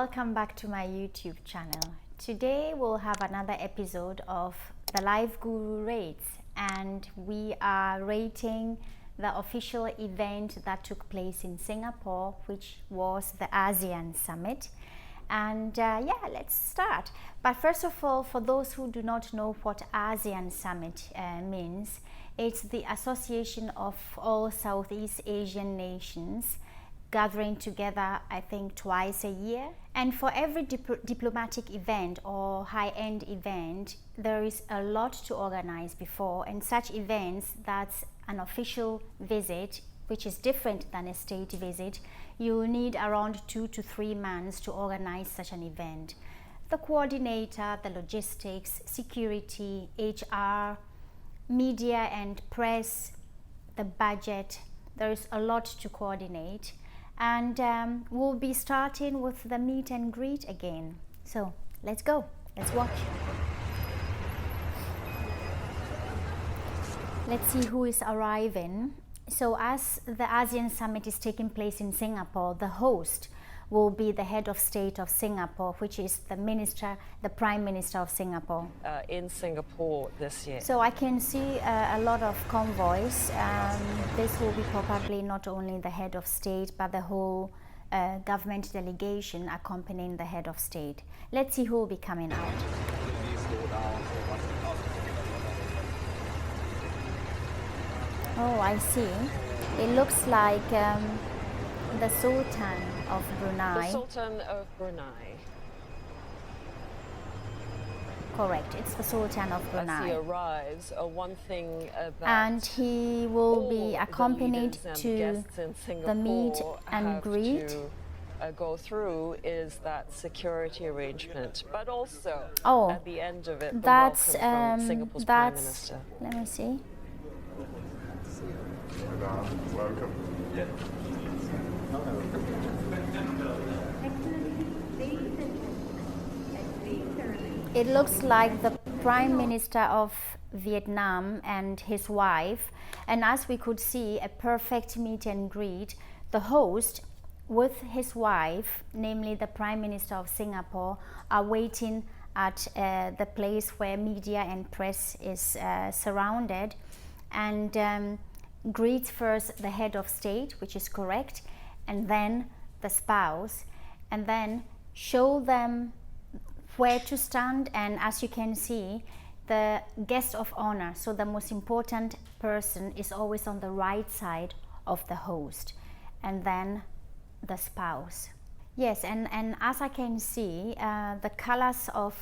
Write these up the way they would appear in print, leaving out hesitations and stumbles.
welcome back to my YouTube channel. Today we'll have another episode of the Life Guru Rates, and we are rating the official event that took place in Singapore, which was the Asean Summit. And let's start. But first of all, for those who do not know what Asean Summit means, it's the association of all Southeast Asian nations gathering together, I think, twice a year. And for every diplomatic event or high-end event, there is a lot to organize before, and such events, that's an official visit, which is different than a state visit. You need around 2 to 3 months to organize such an event. The coordinator, the logistics, security, HR, media and press, the budget, there is a lot to coordinate. And we'll be starting with the meet and greet again. So let's go, let's watch. Let's see who is arriving. So as the ASEAN Summit is taking place in Singapore, the host will be the head of state of Singapore, which is the Prime Minister of Singapore. In Singapore this year. So I can see a lot of convoys. This will be probably not only the head of state, but the whole government delegation accompanying the head of state. Let's see who will be coming out. Oh, I see. It looks like the Sultan of Brunei. The Sultan of Brunei. Correct, it's the Sultan of Brunei. As he arrives, one thing that and he will be accompanied to the meet and greet. To go through is that security arrangement, but also at the end of it, the that's welcome from Singapore's Prime Minister. Let me see. Welcome. Yeah. It looks like the Prime Minister of Vietnam and his wife, and as we could see, a perfect meet and greet. The host with his wife, namely the Prime Minister of Singapore, are waiting at the place where media and press is surrounded, and greets first the head of state, which is correct, and then the spouse, and then show them where to stand. And as you can see, the guest of honor, so the most important person, is always on the right side of the host, and then the spouse. Yes, and as I can see, the colors of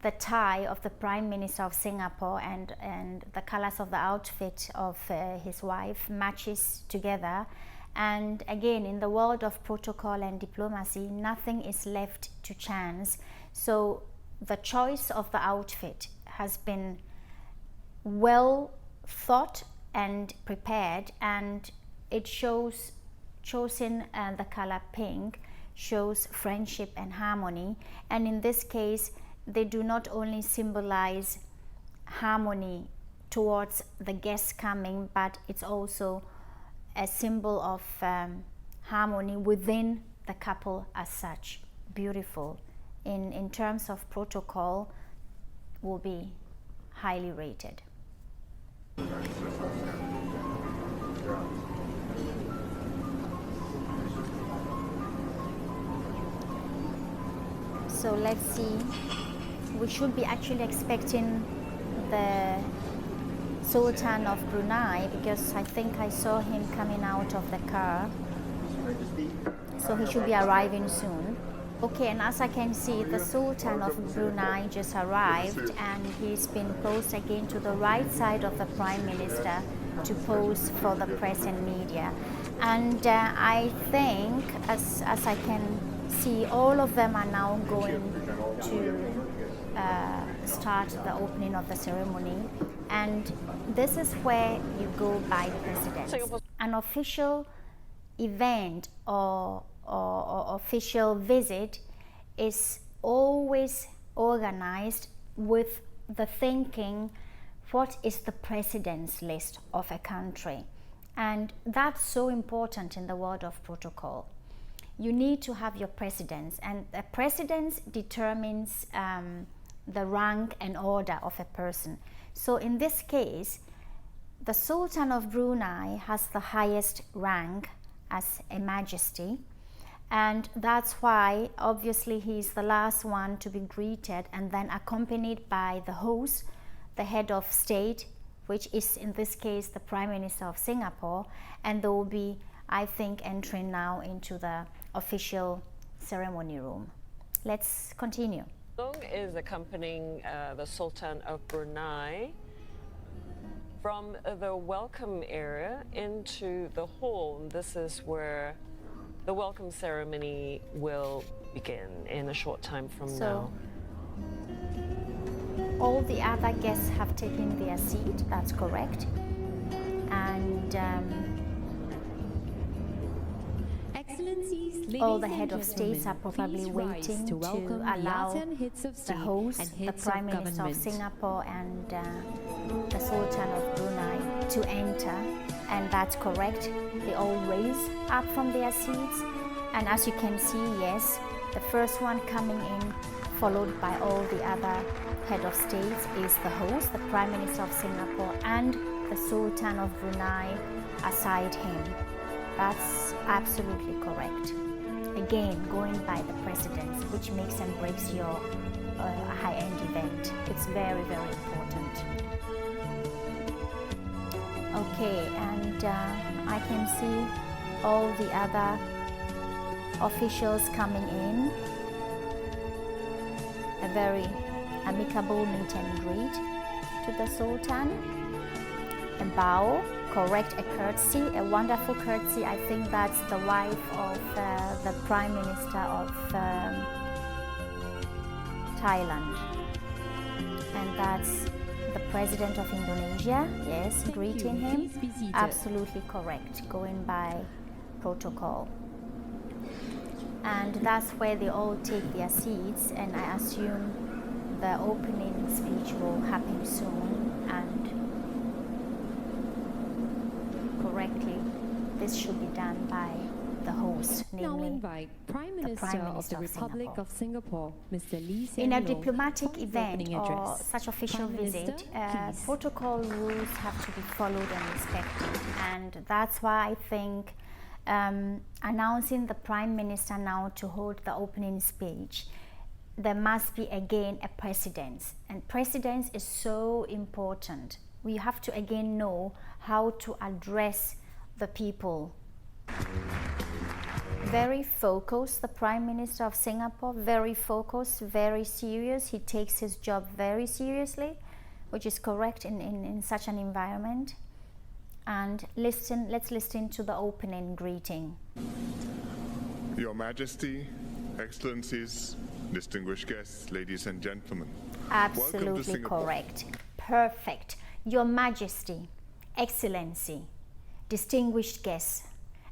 the tie of the Prime Minister of Singapore and the colors of the outfit of his wife matches together. And again, in the world of protocol and diplomacy, nothing is left to chance. So the choice of the outfit has been well thought and prepared, and it shows, choosing the color pink shows friendship and harmony. And in this case, they do not only symbolize harmony towards the guests coming, but it's also a symbol of harmony within the couple as such. Beautiful. In terms of protocol, will be highly rated. So let's see. We should be actually expecting the Sultan of Brunei, because I think I saw him coming out of the car. So he should be arriving soon. Okay, and as I can see, the Sultan of Brunei just arrived, and he's been posed again to the right side of the Prime Minister to pose for the press and media. And I think, as I can see, all of them are now going to start the opening of the ceremony. And this is where you go by precedence. An official event or official visit is always organized with the thinking, what is the precedence list of a country? And that's so important in the world of protocol. you need to have your precedence, and the precedence determines the rank and order of a person. So in this case, the Sultan of Brunei has the highest rank as a majesty, and that's why obviously he's the last one to be greeted, and then accompanied by the host, the head of state, which is in this case the Prime Minister of Singapore, and they will be, I think, entering now into the official ceremony room. Let's continue. Long is accompanying the Sultan of Brunei from the welcome area into the hall. This is where the welcome ceremony will begin in a short time from now. All the other guests have taken their seat, that's correct. And all the head of states are probably waiting to allow the host, the Prime Minister of Singapore and the Sultan of Brunei to enter, and that's correct. They all raise up from their seats, and as you can see, yes, the first one coming in, followed by all the other head of states, is the host, the Prime Minister of Singapore, and the Sultan of Brunei aside him. That's absolutely correct. Again, going by the precedence, which makes and breaks your high-end event. It's very, very important. Okay, and I can see all the other officials coming in. A very amicable meet and greet to the Sultan. A bow, correct, a courtesy, a wonderful courtesy. I think that's the wife of the Prime Minister of Thailand. And that's the President of Indonesia, yes, greeting him. Absolutely correct, going by protocol. And that's where they all take their seats, and I assume the opening speech will happen soon, and correctly, this should be done by the host, namely Prime Minister of the Republic of Singapore, Mr. Lee Hsien In a Loong, diplomatic for his event opening or address. such official Prime visit, Minister, please. protocol rules have to be followed and respected, and that's why I think announcing the Prime Minister now to hold the opening speech, there must be again a precedence, and precedence is so important. We have to again know how to address the people. Very focused, the Prime Minister of Singapore, very focused, very serious. He takes his job very seriously, which is correct in such an environment. And let's listen to the opening greeting. Your Majesty, Excellencies, distinguished guests, ladies and gentlemen. Absolutely correct. Perfect. Your Majesty, Excellency, distinguished guests,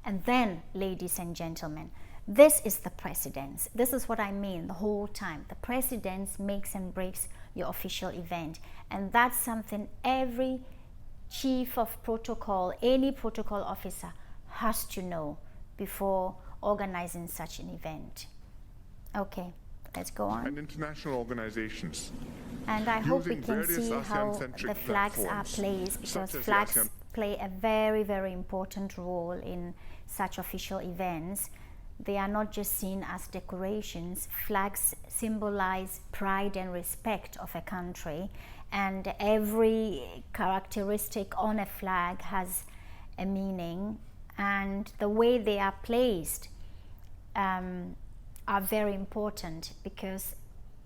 and then, ladies and gentlemen, this is the precedence. This is what I mean the whole time. The precedence makes and breaks your official event, and that's something every chief of protocol, any protocol officer has to know before organizing such an event. Okay, let's go on. And international organizations. And I hope we using can see various how ASEAN-centric the flags are platforms, placed, because such as flags ASEAN play a very, very important role in such official events. They are not just seen as decorations. Flags symbolize pride and respect of a country, and every characteristic on a flag has a meaning, and the way they are placed are very important, because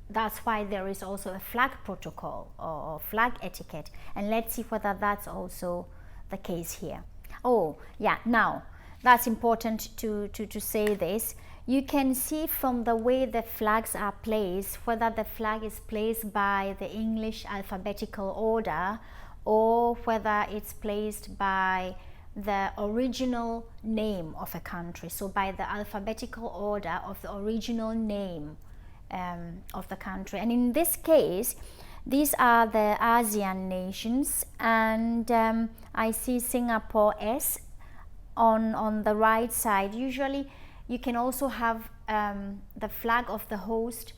that's why there is also a flag protocol or flag etiquette, and let's see whether that's also the case here. Oh yeah, now that's important to say this. You can see from the way the flags are placed whether the flag is placed by the English alphabetical order or whether it's placed by the original name of a country, so by the alphabetical order of the original name of the country. And in this case, these are the ASEAN nations, and I see Singapore S on the right side. Usually You can also have the flag of the host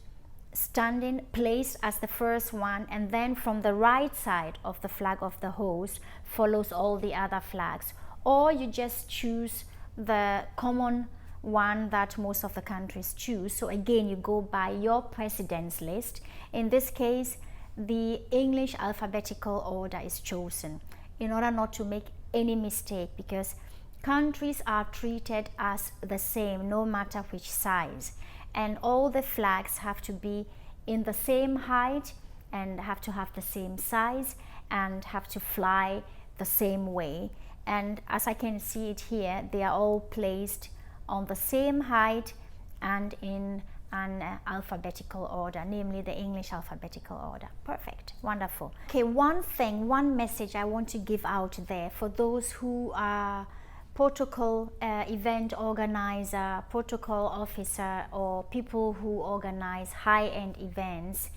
standing, placed as the first one, and then from the right side of the flag of the host follows all the other flags. Or you just choose the common one that most of the countries choose. So again, you go by your president's list. In this case, the English alphabetical order is chosen in order not to make any mistake, because countries are treated as the same no matter which size, and all the flags have to be in the same height and have to have the same size and have to fly the same way. And as I can see it here, they are all placed on the same height and in an alphabetical order, namely the English alphabetical order. Perfect, wonderful. Okay, one message I want to give out there for those who are protocol event organizer, protocol officer, or people who organize high-end events.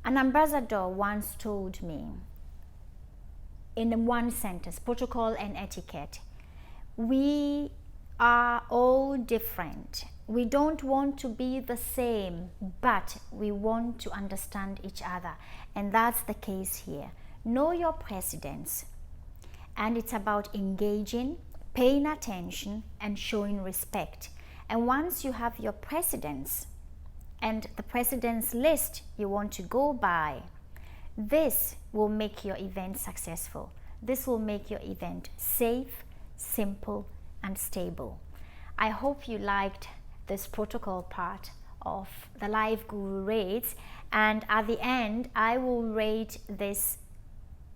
An ambassador once told me in one sentence, protocol and etiquette, we are all different. We don't want to be the same, but we want to understand each other. And that's the case here. Know your precedents. And it's about engaging, paying attention, and showing respect. And once you have your precedents and the precedents list you want to go by, this will make your event successful. This will make your event safe, simple, and stable. I hope you liked this protocol part of the Life Guru rates, and at the end I will rate this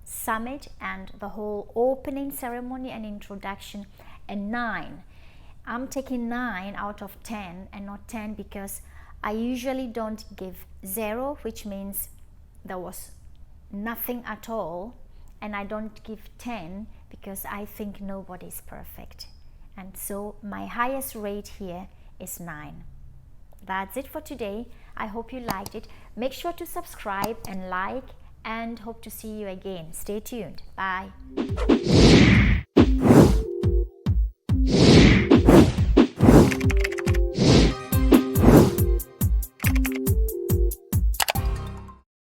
summit and the whole opening ceremony and introduction a 9. I'm taking 9 out of 10 and not 10 because I usually don't give 0, which means there was nothing at all, and I don't give 10 because I think nobody is perfect. And so my highest rate here is 9. That's it for today. I hope you liked it. Make sure to subscribe and like, and hope to see you again. Stay tuned. Bye.